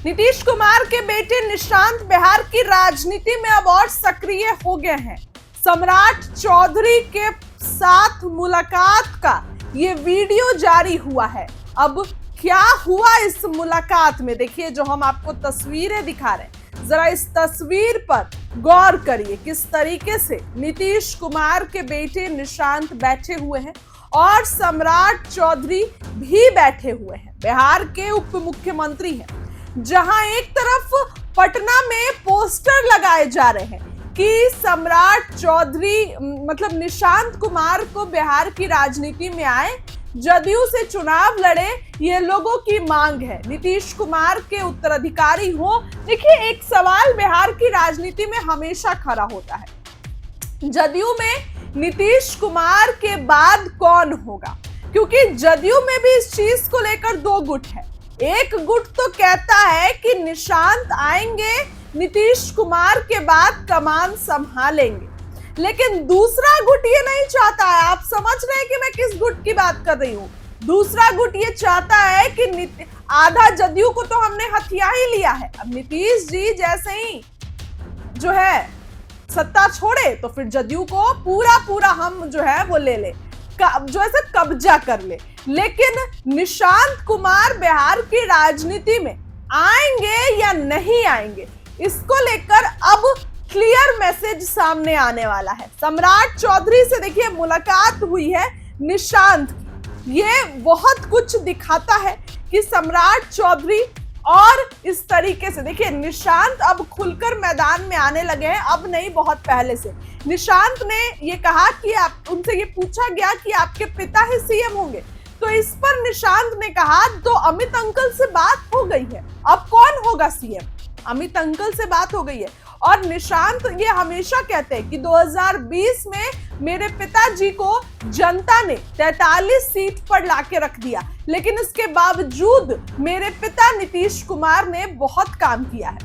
नीतीश कुमार के बेटे निशांत बिहार की राजनीति में अब और सक्रिय हो गए हैं। सम्राट चौधरी के साथ मुलाकात का ये वीडियो जारी हुआ है। अब क्या हुआ इस मुलाकात में, देखिए जो हम आपको तस्वीरें दिखा रहे हैं, जरा इस तस्वीर पर गौर करिए। किस तरीके से नीतीश कुमार के बेटे निशांत बैठे हुए हैं और सम्राट चौधरी भी बैठे हुए हैं। बिहार के उप मुख्यमंत्री हैं, जहां एक तरफ पटना में पोस्टर लगाए जा रहे हैं कि सम्राट चौधरी मतलब निशांत कुमार को बिहार की राजनीति में आए, जदयू से चुनाव लड़े, ये लोगों की मांग है, नीतीश कुमार के उत्तराधिकारी हो। देखिए एक सवाल बिहार की राजनीति में हमेशा खड़ा होता है, जदयू में नीतीश कुमार के बाद कौन होगा, क्योंकि जदयू में भी इस चीज को लेकर दो गुट है। एक गुट तो कहता है कि निशांत आएंगे, नीतीश कुमार के बाद कमान संभालेंगे, लेकिन दूसरा गुट ये नहीं चाहता है। आप समझ रहे हैं कि मैं किस गुट की बात कर रही हूं। दूसरा गुट ये चाहता है कि आधा जदयू को तो हमने हथिया ही लिया है, अब नीतीश जी जैसे ही जो है सत्ता छोड़े तो फिर जदयू को पूरा हम जो है वो ले ले, जो ऐसे कब्जा कर ले। लेकिन निशांत कुमार बिहार की राजनीति में आएंगे या नहीं आएंगे, इसको लेकर अब क्लियर मैसेज सामने आने वाला है। सम्राट चौधरी से देखिए मुलाकात हुई है निशांत की, ये बहुत कुछ दिखाता है कि सम्राट चौधरी और इस तरीके से देखिए निशांत अब खुलकर मैदान में आने लगे हैं, अब नहीं बहुत पहले से। निशांत ने ये कहा कि उनसे ये पूछा गया कि आपके पिता ही सीएम होंगे, तो इस पर निशांत ने कहा तो अमित अंकल से बात हो गई है, अब कौन होगा सीएम, अमित अंकल से बात हो गई है। और निशांत ये हमेशा कहते हैं कि 2020 में मेरे पिताजी को जनता ने 43 सीट पर लाके रख दिया, लेकिन इसके बावजूद मेरे पिता नीतीश कुमार ने बहुत काम किया है,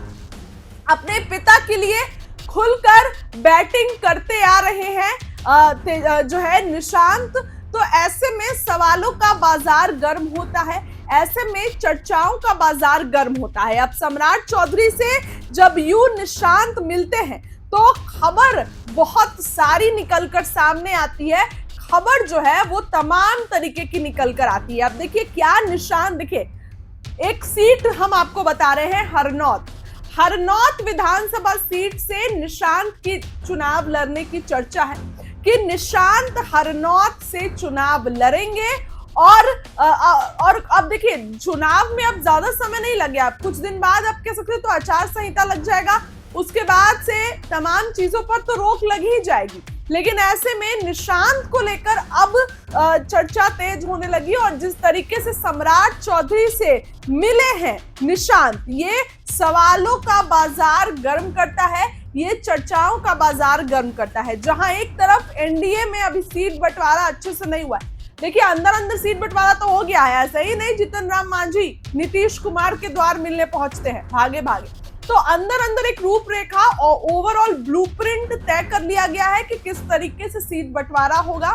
अपने पिता के लिए खुलकर बैटिंग करते आ रहे हैं जो है निशांत। तो ऐसे में सवालों का बाजार गर्म होता है, ऐसे में चर्चाओं का बाजार गर्म होता है। अब सम्राट चौधरी से जब यू निशांत मिलते हैं तो खबर बहुत सारी निकलकर सामने आती है, खबर जो है वो तमाम तरीके की निकलकर आती है। अब देखिए क्या निशांत, देखिए एक सीट हम आपको बता रहे हैं, हरनौत विधानसभा सीट से निशांत की चुनाव लड़ने की चर्चा है कि निशांत हरनौत से चुनाव लड़ेंगे। और अब देखिए चुनाव में अब ज्यादा समय नहीं लगे, आप कुछ दिन बाद आप कह सकते हो तो आचार संहिता लग जाएगा, उसके बाद से तमाम चीजों पर तो रोक लग ही जाएगी। लेकिन ऐसे में निशांत को लेकर अब चर्चा तेज होने लगी और जिस तरीके से सम्राट चौधरी से मिले हैं निशांत, ये सवालों का बाजार गर्म करता है, ये चर्चाओं का बाजार गर्म करता है। जहां एक तरफ एनडीए में अभी सीट बंटवारा अच्छे से नहीं हुआ है, देखिए अंदर सीट बंटवारा तो हो गया है, ऐसा ही नहीं जीतन राम मांझी नीतीश कुमार के द्वार मिलने पहुंचते हैं भागे, तो अंदर एक रूपरेखा और ओवरऑल ब्लूप्रिंट तय कर लिया गया है कि किस तरीके से सीट बंटवारा होगा।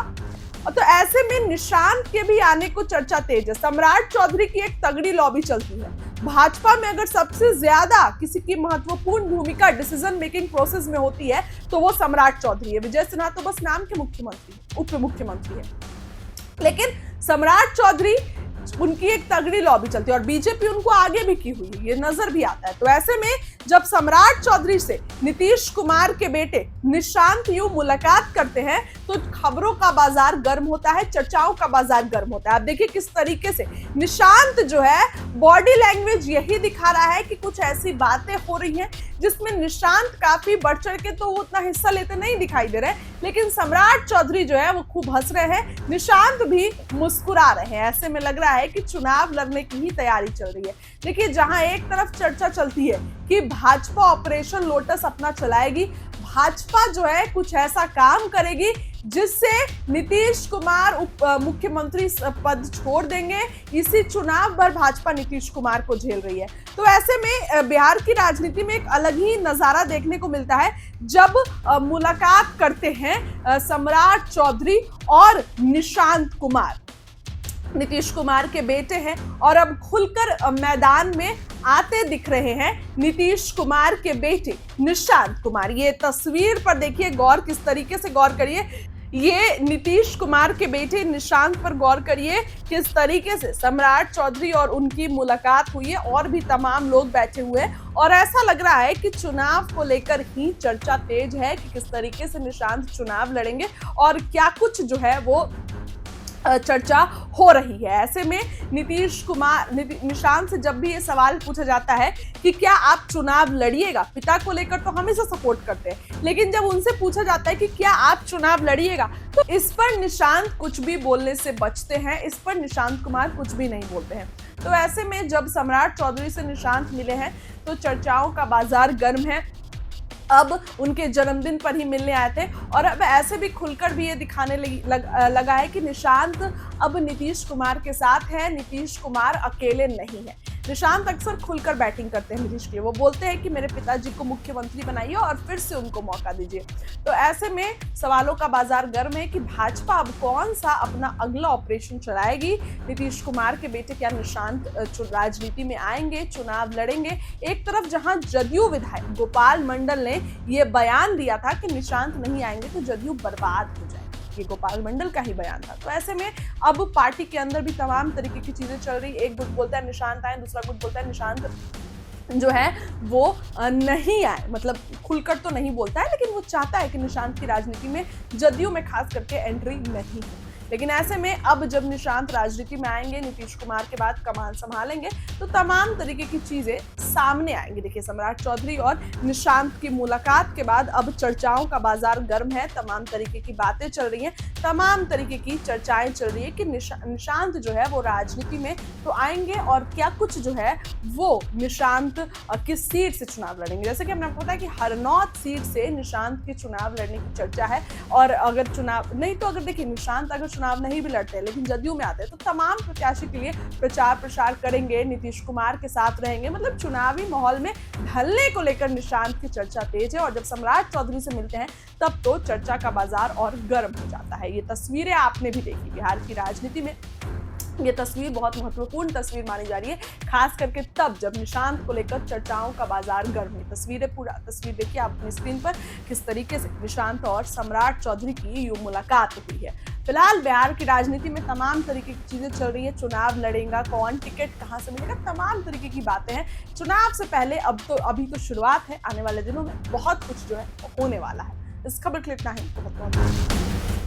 तो ऐसे में निशांत के भी आने को चर्चा तेज है। सम्राट चौधरी की एक तगड़ी लॉबी चलती है भाजपा में, अगर सबसे ज्यादा किसी की महत्वपूर्ण भूमिका डिसीजन मेकिंग प्रोसेस में होती है तो वो सम्राट चौधरी है। विजय सिन्हा तो बस नाम के मुख्यमंत्री, उप मुख्यमंत्री है, लेकिन सम्राट चौधरी उनकी एक तगड़ी लॉबी चलती है और बीजेपी उनको आगे भी की हुई है, ये नजर भी आता है। तो ऐसे में जब सम्राट चौधरी से नीतीश कुमार के बेटे निशांत यूं मुलाकात करते हैं तो खबरों का बाजार गर्म होता है, चर्चाओं का बाजार गर्म होता है। आप देखिए किस तरीके से निशांत जो है बॉडी लैंग्वेज यही दिखा रहा है कि कुछ ऐसी बातें हो रही हैं जिसमें निशांत काफी बढ़ चढ़ के तो उतना हिस्सा लेते नहीं दिखाई दे रहे, लेकिन सम्राट चौधरी जो है वो खूब हंस रहे हैं, निशांत भी मुस्कुरा रहे हैं। ऐसे में लग रहा है कि चुनाव लड़ने की ही तैयारी चल रही है। देखिए जहां एक तरफ चर्चा चलती है कि भाजपा ऑपरेशन लोटस अपना चलाएगी, भाजपा जो है कुछ ऐसा काम करेगी जिससे नीतीश कुमार उप मुख्यमंत्री पद छोड़ देंगे, इसी चुनाव पर भाजपा नीतीश कुमार को झेल रही है। तो ऐसे में बिहार की राजनीति में एक अलग ही नजारा देखने को मिलता है जब मुलाकात करते हैं सम्राट चौधरी और निशांत कुमार, नीतीश कुमार के बेटे हैं और अब खुलकर मैदान में आते दिख रहे हैं नीतीश कुमार के बेटे निशांत कुमार। ये तस्वीर पर देखिए, गौर किस तरीके से गौर करिए, ये नीतीश कुमार के बेटे निशांत पर गौर करिए, किस तरीके से सम्राट चौधरी और उनकी मुलाकात हुई है और भी तमाम लोग बैठे हुए हैं। और ऐसा लग रहा है कि चुनाव को लेकर ही चर्चा तेज है कि किस तरीके से निशांत चुनाव लड़ेंगे और क्या कुछ जो है वो चर्चा हो रही है। ऐसे में निशांत से जब भी ये सवाल पूछा जाता है कि क्या आप चुनाव लड़िएगा, पिता को लेकर तो हमेशा सपोर्ट करते हैं, लेकिन जब उनसे पूछा जाता है कि क्या आप चुनाव लड़िएगा, तो इस पर निशांत कुछ भी बोलने से बचते हैं, इस पर निशांत कुमार कुछ भी नहीं बोलते हैं। तो ऐसे में जब सम्राट चौधरी से निशांत मिले हैं तो चर्चाओं का बाजार गर्म है। अब उनके जन्मदिन पर ही मिलने आए थे और अब ऐसे भी खुलकर भी ये दिखाने लगा है कि निशांत अब नीतीश कुमार के साथ है, नीतीश कुमार अकेले नहीं है। निशांत अक्सर खुलकर बैटिंग करते हैं नीतीश के लिए। वो बोलते हैं कि मेरे पिताजी को मुख्यमंत्री बनाइए और फिर से उनको मौका दीजिए। तो ऐसे में सवालों का बाजार गर्म है कि भाजपा अब कौन सा अपना अगला ऑपरेशन चलाएगी। नीतीश कुमार के बेटे क्या निशांत राजनीति में आएंगे, चुनाव लड़ेंगे? एक तरफ जहां जदयू विधायक गोपाल मंडल ने ये बयान दिया था कि निशांत नहीं आएंगे तो जदयू बर्बाद हो जाएगी, ये गोपाल मंडल का ही बयान था। तो ऐसे में अब पार्टी के अंदर भी तमाम तरीके की चीजें चल रही। एक गुट बोलता है निशांत आए, दूसरा गुट बोलता है निशांत जो है वो नहीं आए, मतलब खुलकर तो नहीं बोलता है, लेकिन वो चाहता है कि निशांत की राजनीति में, जदयू में खास करके एंट्री नहीं हो। लेकिन ऐसे में अब जब निशांत राजनीति में आएंगे, नीतीश कुमार के बाद कमान संभालेंगे, तो तमाम तरीके की चीजें सामने आएंगी। देखिए, सम्राट चौधरी और निशांत की मुलाकात के बाद अब चर्चाओं का बाजार गर्म है, तमाम तरीके की बातें चल रही हैं, तमाम तरीके की चर्चाएं चल रही है कि निशांत जो है वो राजनीति में तो आएंगे और क्या कुछ जो है वो निशांत किस सीट से चुनाव लड़ेंगे। जैसे कि हमने आपको बताया कि हरनौत सीट से निशांत के चुनाव लड़ने की चर्चा है। और अगर चुनाव नहीं, तो अगर देखिए निशांत अगर चुनाव नहीं भी लड़ते हैं लेकिन जदयू में आते हैं, तो तमाम प्रत्याशी के लिए प्रचार प्रसार करेंगे, नीतीश कुमार के साथ रहेंगे। मतलब चुनावी माहौल में ढलने को लेकर निशांत की चर्चा तेज है। और जब सम्राट चौधरी से मिलते हैं तब तो चर्चा का बाजार और गर्म हो जाता है। ये तस्वीरें आपने भी देखी, बिहार की राजनीति में ये तस्वीर बहुत महत्वपूर्ण तस्वीर मानी जा रही है, खास करके तब जब निशांत को लेकर चर्चाओं का बाजार गर्म है। पूरा तस्वीर देखिए आप अपनी स्क्रीन पर, किस तरीके से निशांत और सम्राट चौधरी की यूं मुलाकात हुई है। फिलहाल बिहार की राजनीति में तमाम तरीके की चीजें चल रही है। चुनाव लड़ेगा कौन, टिकट कहां से मिलेगा, तमाम तरीके की बातें हैं। चुनाव से पहले अभी तो शुरुआत है, आने वाले दिनों में बहुत कुछ जो है होने वाला है। इस खबर के लिए इतना ही। बहुत बहुत